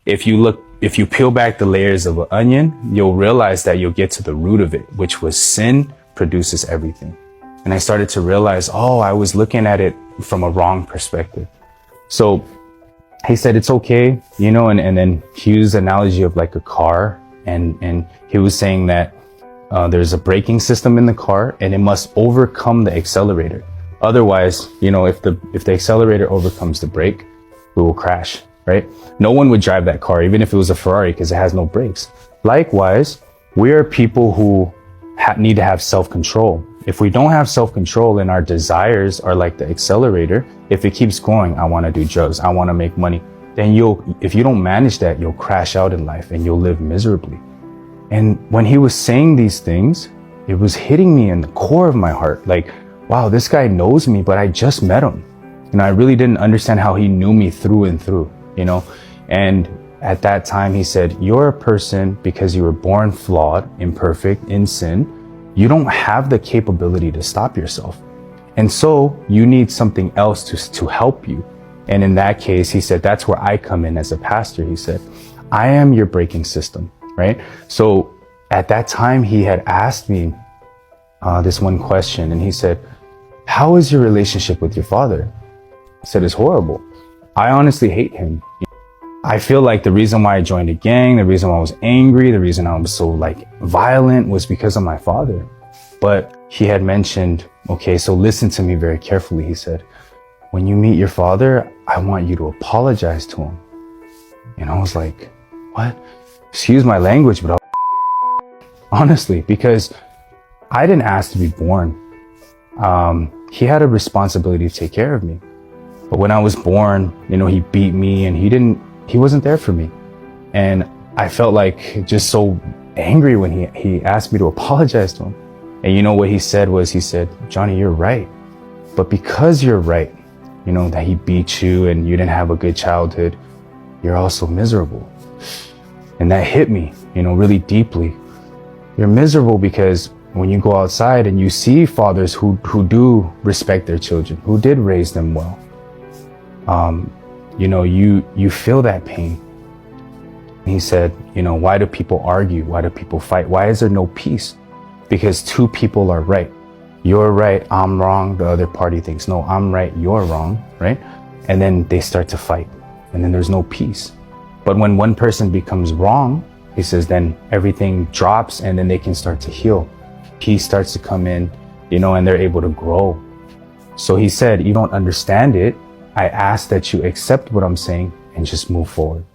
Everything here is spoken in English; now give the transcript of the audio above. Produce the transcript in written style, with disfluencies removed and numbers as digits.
if you peel back the layers of an onion, you'll realize that you'll get to the root of it, which was sin produces everything. And I started to realize, oh, I was looking at it from a wrong perspective. So he said, it's okay, you know, and then he used the analogy of like a car. And he was saying that there's a braking system in the car and it must overcome the accelerator. Otherwise, you know, if the accelerator overcomes the brake, we will crash, right? No one would drive that car, even if it was a Ferrari, because it has no brakes. Likewise, we are people who need to have self-control. If we don't have self-control and our desires are like the accelerator, if it keeps going, I want to do drugs, I want to make money, then if you don't manage that, you'll crash out in life and you'll live miserably. And when he was saying these things, it was hitting me in the core of my heart. Like, wow, this guy knows me, but I just met him. And I really didn't understand how he knew me through and through, you know? And at that time, he said, you're a person, because you were born flawed, imperfect, in sin, you don't have the capability to stop yourself. And so you need something else to help you. And in that case, he said, that's where I come in as a pastor. He said, I am your braking system, right? So at that time, he had asked me this one question, and he said, how is your relationship with your father? I said, it's horrible. I honestly hate him. I feel like the reason why I joined a gang, the reason why I was angry, the reason I was so like violent was because of my father. But he had mentioned, okay, so listen to me very carefully. He said, when you meet your father, I want you to apologize to him. And I was like, what? Excuse my language, but honestly, because I didn't ask to be born. He had a responsibility to take care of me. But when I was born, you know, he beat me and he wasn't there for me. And I felt like just so angry when he asked me to apologize to him. And you know what he said was, he said, Johnny, you're right. But because you're right, you know, that he beat you and you didn't have a good childhood, you're also miserable. And that hit me, you know, really deeply. You're miserable because when you go outside and you see fathers who do respect their children, who did raise them well, you know, you feel that pain. And he said, you know, why do people argue? Why do people fight? Why is there no peace? Because two people are right. You're right, I'm wrong. The other party thinks, no, I'm right, you're wrong, right? And then they start to fight, and then there's no peace. But when one person becomes wrong, he says, then everything drops and then they can start to heal. Peace starts to come in, you know, and they're able to grow. So he said, you don't understand it. I ask that you accept what I'm saying and just move forward.